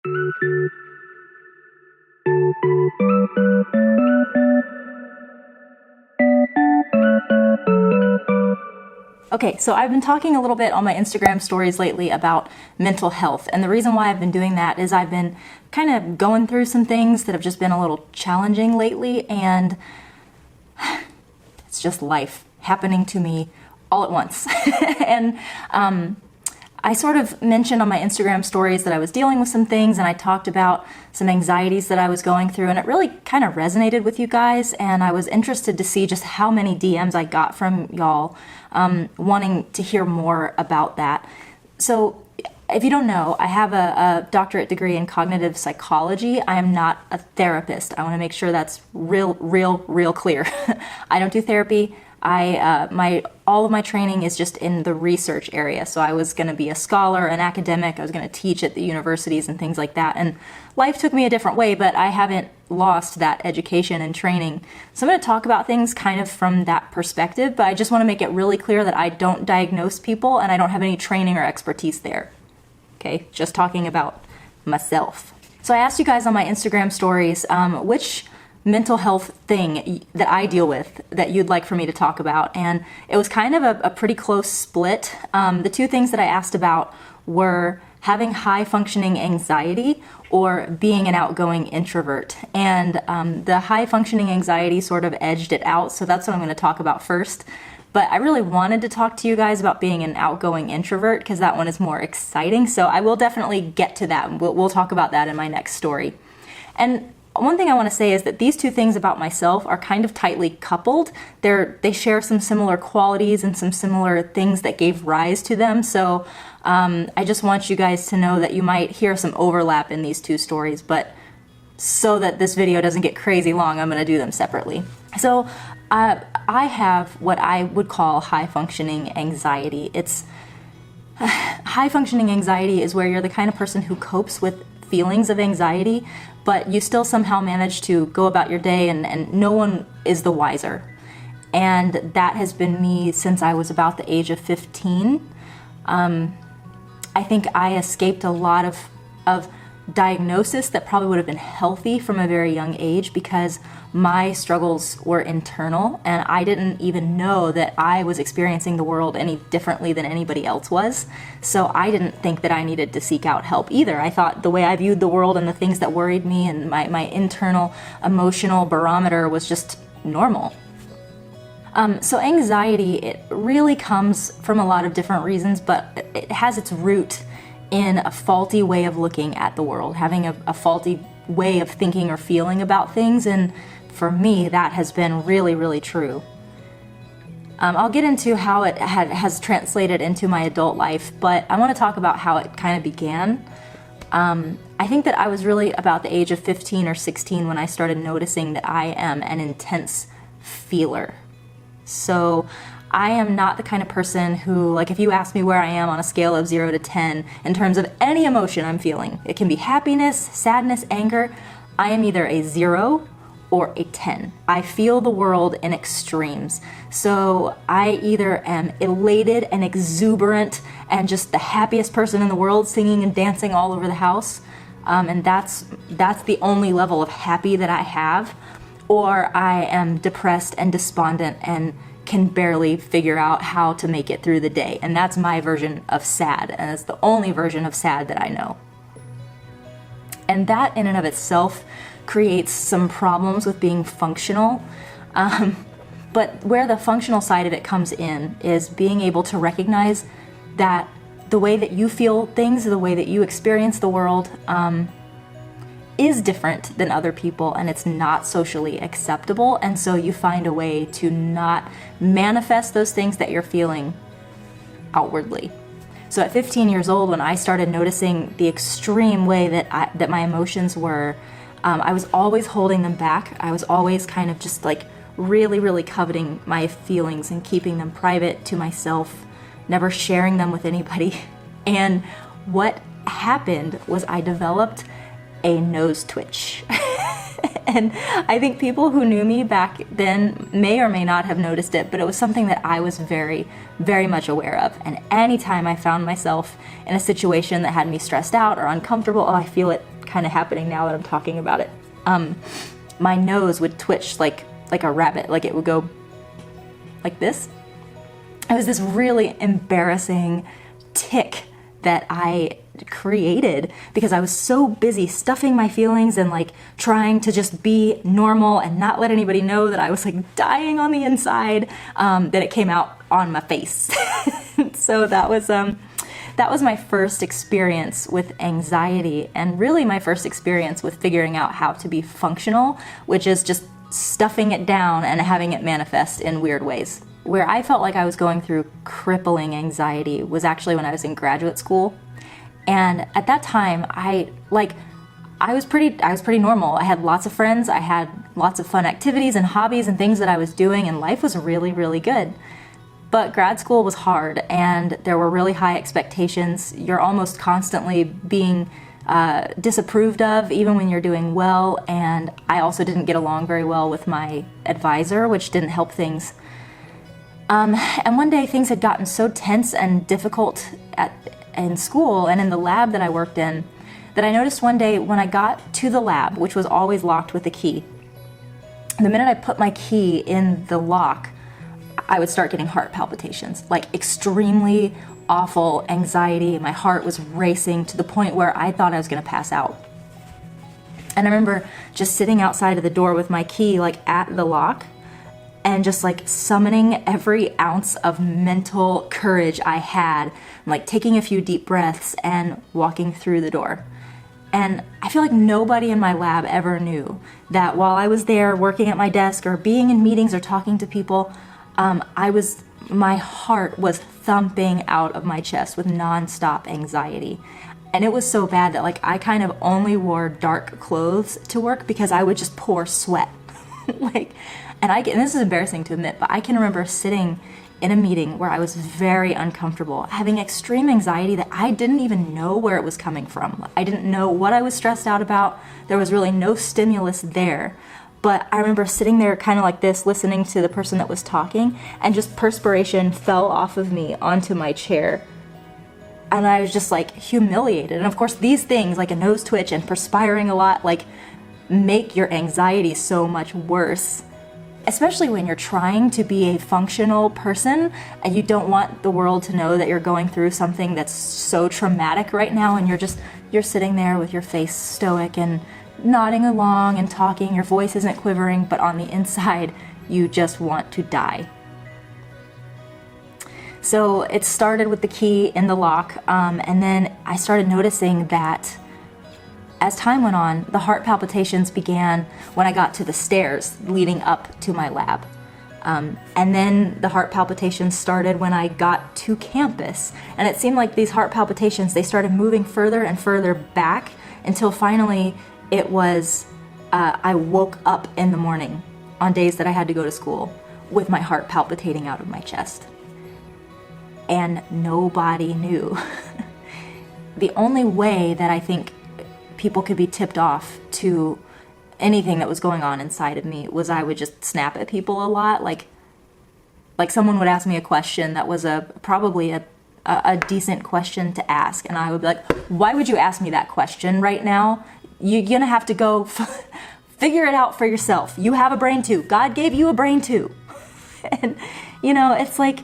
Okay, so I've been talking a little bit on my Instagram stories lately about mental health, and the reason why I've been doing that is I've been kind of going through some things that have just been a little challenging lately, and it's just life happening to me all at once. And I sort of mentioned on my Instagram stories that I was dealing with some things, and I talked about some anxieties that I was going through, and it really kind of resonated with you guys, and I was interested to see just how many DMs I got from y'all wanting to hear more about that. So if you don't know, I have a doctorate degree in cognitive psychology. I am not a therapist. I want to make sure that's real clear. I don't do therapy. All of my training is just in the research area. So I was going to be a scholar, an academic. I was going to teach at the universities and things like that. And life took me a different way, but I haven't lost that education and training. So I'm going to talk about things kind of from that perspective, but I just want to make it really clear that I don't diagnose people and I don't have any training or expertise there. Okay, just talking about myself. So I asked you guys on my Instagram stories which mental health thing that I deal with that you'd like for me to talk about, and it was kind of a pretty close split. The two things that I asked about were having high functioning anxiety or being an outgoing introvert, and the high functioning anxiety sort of edged it out, so that's what I'm going to talk about first. But I really wanted to talk to you guys about being an outgoing introvert because that one is more exciting, so I will definitely get to that. We'll talk about that in my next story. And one thing I want to say is that these two things about myself are kind of tightly coupled. They share some similar qualities and some similar things that gave rise to them. So I just want you guys to know that you might hear some overlap in these two stories, but so that this video doesn't get crazy long, I'm going to do them separately. So I have what I would call high functioning anxiety. High functioning anxiety is where you're the kind of person who copes with feelings of anxiety, but you still somehow manage to go about your day and no one is the wiser. And that has been me since I was about the age of 15. I think I escaped a lot of diagnosis that probably would have been healthy from a very young age because my struggles were internal and I didn't even know that I was experiencing the world any differently than anybody else was. So I didn't think that I needed to seek out help either. I thought the way I viewed the world and the things that worried me and my internal emotional barometer was just normal. So anxiety, it really comes from a lot of different reasons, but it has its root in a faulty way of looking at the world, having a faulty way of thinking or feeling about things, and for me, that has been really true. I'll get into how it has translated into my adult life, but I want to talk about how it kind of began. I think that I was really about the age of 15 or 16 when I started noticing that I am an intense feeler. So I am not the kind of person who, like, if you ask me where I am on a scale of 0 to 10 in terms of any emotion I'm feeling, it can be happiness, sadness, anger, I am either a 0 or a 10. I feel the world in extremes. So I either am elated and exuberant and just the happiest person in the world, singing and dancing all over the house, and that's the only level of happy that I have, or I am depressed and despondent and can barely figure out how to make it through the day. And that's my version of sad, and it's the only version of sad that I know. And that in and of itself creates some problems with being functional. But where the functional side of it comes in is being able to recognize that the way that you feel things, the way that you experience the world, is different than other people, and it's not socially acceptable, and so you find a way to not manifest those things that you're feeling outwardly. So at 15 years old, when I started noticing the extreme way that my emotions were, I was always holding them back. I was always kind of just like really coveting my feelings and keeping them private to myself, never sharing them with anybody. And what happened was I developed a nose twitch. And I think people who knew me back then may or may not have noticed it, but it was something that I was very, very much aware of. And anytime I found myself in a situation that had me stressed out or uncomfortable, oh, I feel it kind of happening now that I'm talking about it. My nose would twitch like a rabbit, like it would go like this. It was this really embarrassing tic that I created because I was so busy stuffing my feelings and like trying to just be normal and not let anybody know that I was like dying on the inside, that it came out on my face. So that was my first experience with anxiety, and really my first experience with figuring out how to be functional, which is just stuffing it down and having it manifest in weird ways. Where I felt like I was going through crippling anxiety was actually when I was in graduate school. And at that time, I was pretty normal. I had lots of friends, I had lots of fun activities and hobbies and things that I was doing, and life was really, really good. But grad school was hard, and there were really high expectations. You're almost constantly being disapproved of, even when you're doing well. And I also didn't get along very well with my advisor, which didn't help things. And one day things had gotten so tense and difficult in school and in the lab that I worked in, that I noticed one day when I got to the lab, which was always locked with a key, the minute I put my key in the lock, I would start getting heart palpitations, like extremely awful anxiety. My heart was racing to the point where I thought I was going to pass out. And I remember just sitting outside of the door with my key, like at the lock, and just like summoning every ounce of mental courage I had, like taking a few deep breaths and walking through the door. And I feel like nobody in my lab ever knew that while I was there working at my desk or being in meetings or talking to people, my heart was thumping out of my chest with nonstop anxiety. And it was so bad that like I kind of only wore dark clothes to work because I would just pour sweat. And this is embarrassing to admit, but I can remember sitting in a meeting where I was very uncomfortable, having extreme anxiety that I didn't even know where it was coming from. I didn't know what I was stressed out about. There was really no stimulus there. But I remember sitting there kind of like this, listening to the person that was talking, and just perspiration fell off of me onto my chair. And I was just like humiliated. And of course, these things like a nose twitch and perspiring a lot, like make your anxiety so much worse. Especially when you're trying to be a functional person and you don't want the world to know that you're going through something that's so traumatic right now, and you're sitting there with your face stoic and nodding along and talking, your voice isn't quivering, but on the inside you just want to die. So it started with the key in the lock, and then I started noticing that as time went on, the heart palpitations began when I got to the stairs leading up to my lab. And then the heart palpitations started when I got to campus. And it seemed like these heart palpitations, they started moving further and further back until finally it was, I woke up in the morning on days that I had to go to school with my heart palpitating out of my chest. And nobody knew. The only way that I think people could be tipped off to anything that was going on inside of me was I would just snap at people a lot. Like someone would ask me a question that was probably a decent question to ask, and I would be like, why would you ask me that question right now? You're gonna have to go figure it out for yourself. You have a brain too. God gave you a brain too. And it's like,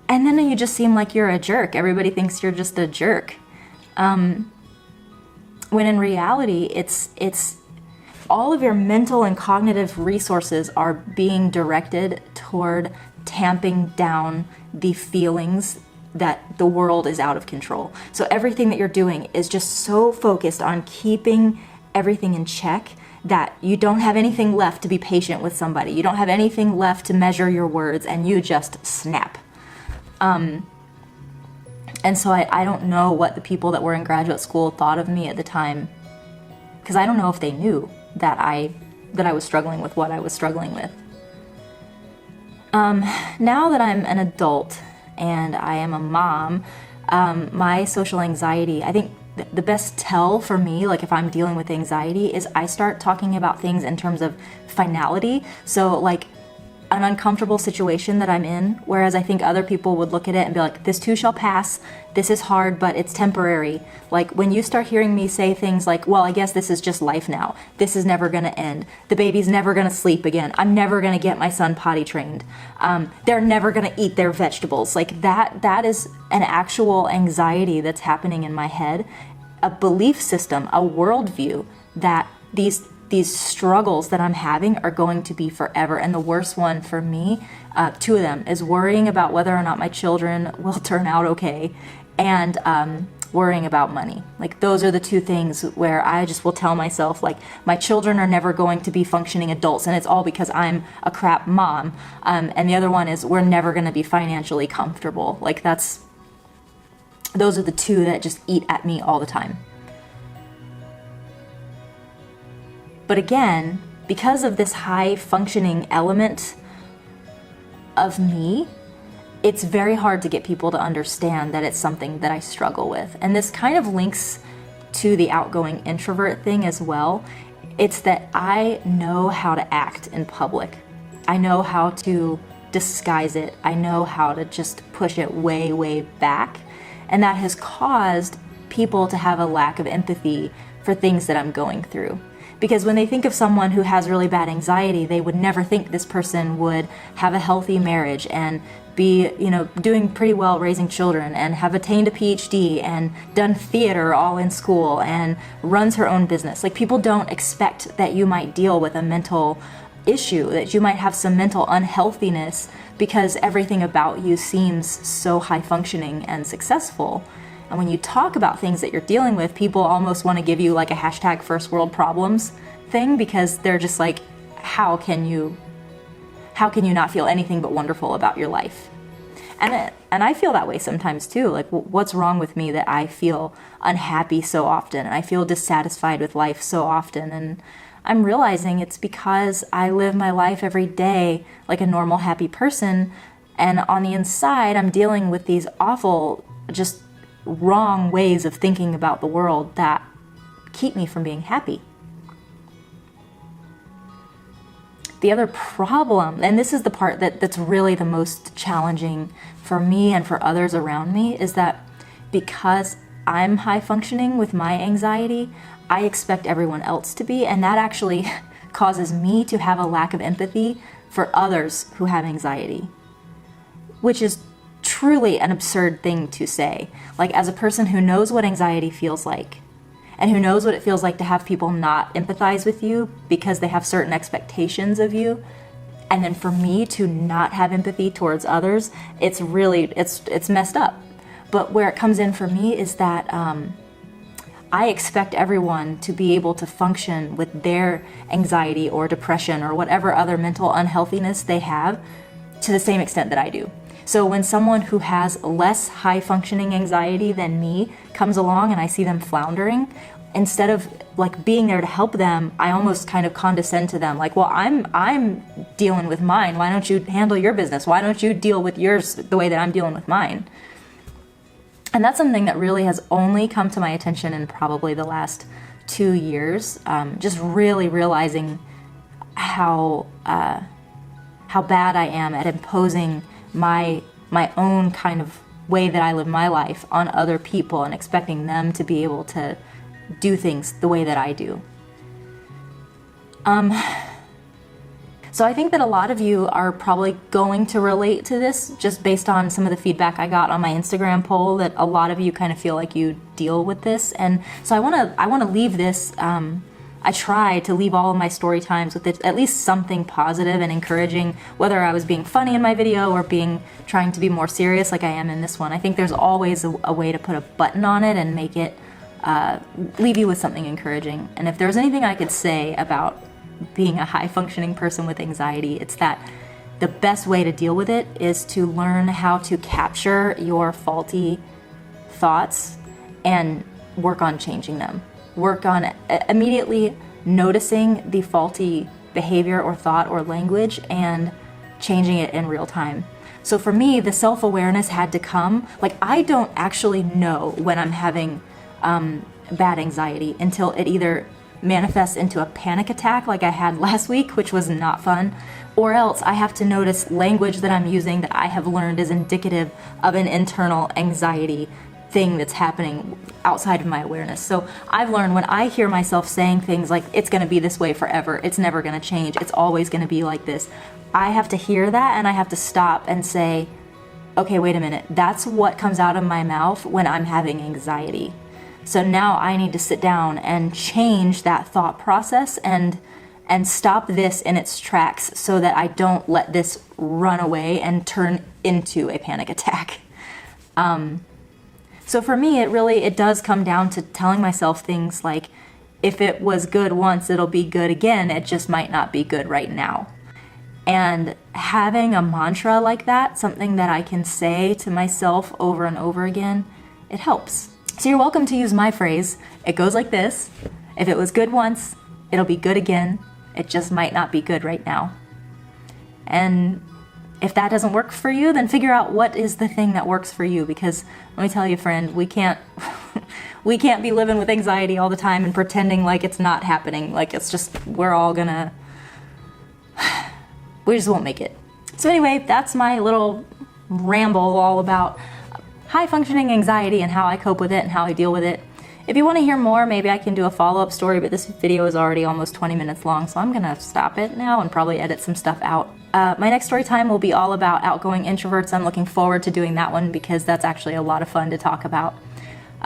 and then you just seem like you're a jerk. Everybody thinks you're just a jerk. When in reality, it's all of your mental and cognitive resources are being directed toward tamping down the feelings that the world is out of control. So everything that you're doing is just so focused on keeping everything in check that you don't have anything left to be patient with somebody. You don't have anything left to measure your words, and you just snap. And so I don't know what the people that were in graduate school thought of me at the time, because I don't know if they knew that I was struggling with what I was struggling with. Now that I'm an adult and I am a mom, my social anxiety, I think the best tell for me, like if I'm dealing with anxiety, is I start talking about things in terms of finality. So like an uncomfortable situation that I'm in, whereas I think other people would look at it and be like, this too shall pass, this is hard, but it's temporary. Like when you start hearing me say things like, well, I guess this is just life now, this is never gonna end, the baby's never gonna sleep again, I'm never gonna get my son potty trained, they're never gonna eat their vegetables, like that is an actual anxiety that's happening in my head, a belief system, a worldview that these struggles that I'm having are going to be forever. And the worst one for me, two of them, is worrying about whether or not my children will turn out okay, and worrying about money. Like those are the two things where I just will tell myself, like, my children are never going to be functioning adults, and it's all because I'm a crap mom. And the other one is we're never going to be financially comfortable. Like those are the two that just eat at me all the time. But again, because of this high functioning element of me, it's very hard to get people to understand that it's something that I struggle with. And this kind of links to the outgoing introvert thing as well. It's that I know how to act in public. I know how to disguise it. I know how to just push it way, way back. And that has caused people to have a lack of empathy for things that I'm going through. Because when they think of someone who has really bad anxiety, they would never think this person would have a healthy marriage and be, doing pretty well raising children and have attained a PhD and done theater all in school and runs her own business. Like, people don't expect that you might deal with a mental issue, that you might have some mental unhealthiness, because everything about you seems so high functioning and successful. And when you talk about things that you're dealing with, people almost want to give you like a hashtag first world problems thing, because they're just like, how can you not feel anything but wonderful about your life? And I feel that way sometimes too. Like, what's wrong with me that I feel unhappy so often? I feel dissatisfied with life so often. And I'm realizing it's because I live my life every day like a normal, happy person. And on the inside, I'm dealing with these awful, just wrong ways of thinking about the world that keep me from being happy. The other problem, and this is the part that's really the most challenging for me and for others around me, is that because I'm high functioning with my anxiety, I expect everyone else to be, and that actually causes me to have a lack of empathy for others who have anxiety, which is truly an absurd thing to say. Like, as a person who knows what anxiety feels like, and who knows what it feels like to have people not empathize with you because they have certain expectations of you, and then for me to not have empathy towards others, it's messed up. But where it comes in for me is that I expect everyone to be able to function with their anxiety or depression or whatever other mental unhealthiness they have to the same extent that I do. So when someone who has less high functioning anxiety than me comes along and I see them floundering, instead of like being there to help them, I almost kind of condescend to them. Like, well, I'm dealing with mine. Why don't you handle your business? Why don't you deal with yours the way that I'm dealing with mine? And that's something that really has only come to my attention in probably the last 2 years. Just really realizing how bad I am at imposing my own kind of way that I live my life on other people and expecting them to be able to do things the way that I do. So I think that a lot of you are probably going to relate to this, just based on some of the feedback I got on my Instagram poll, that a lot of you kind of feel like you deal with this. And so I want to leave this, I try to leave all of my story times with at least something positive and encouraging, whether I was being funny in my video or trying to be more serious like I am in this one. I think there's always a way to put a button on it and make it leave you with something encouraging. And if there's anything I could say about being a high-functioning person with anxiety, it's that the best way to deal with it is to learn how to capture your faulty thoughts and work on changing them. Work on immediately noticing the faulty behavior or thought or language and changing it in real time. So for me, the self-awareness had to come. Like, I don't actually know when I'm having bad anxiety until it either manifests into a panic attack like I had last week, which was not fun, or else I have to notice language that I'm using that I have learned is indicative of an internal anxiety thing that's happening outside of my awareness. So I've learned when I hear myself saying things like, it's going to be this way forever, it's never going to change, it's always going to be like this, I have to hear that and I have to stop and say, okay, wait a minute, that's what comes out of my mouth when I'm having anxiety. So now I need to sit down and change that thought process and stop this in its tracks so that I don't let this run away and turn into a panic attack. So for me, it does come down to telling myself things like, if it was good once, it'll be good again. It just might not be good right now. And having a mantra like that, something that I can say to myself over and over again, it helps. So you're welcome to use my phrase. It goes like this: if it was good once, it'll be good again. It just might not be good right now. And if that doesn't work for you, then figure out what is the thing that works for you. Because let me tell you, friend, we can't be living with anxiety all the time and pretending like it's not happening. Like it's just, we just won't make it. So anyway, that's my little ramble all about high functioning anxiety and how I cope with it and how I deal with it. If you want to hear more, maybe I can do a follow-up story, but this video is already almost 20 minutes long, so I'm gonna stop it now and probably edit some stuff out. My next story time will be all about outgoing introverts. I'm looking forward to doing that one because that's actually a lot of fun to talk about.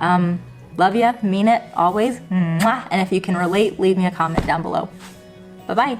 Love ya, mean it, always. Mwah. And if you can relate, leave me a comment down below. Bye-bye.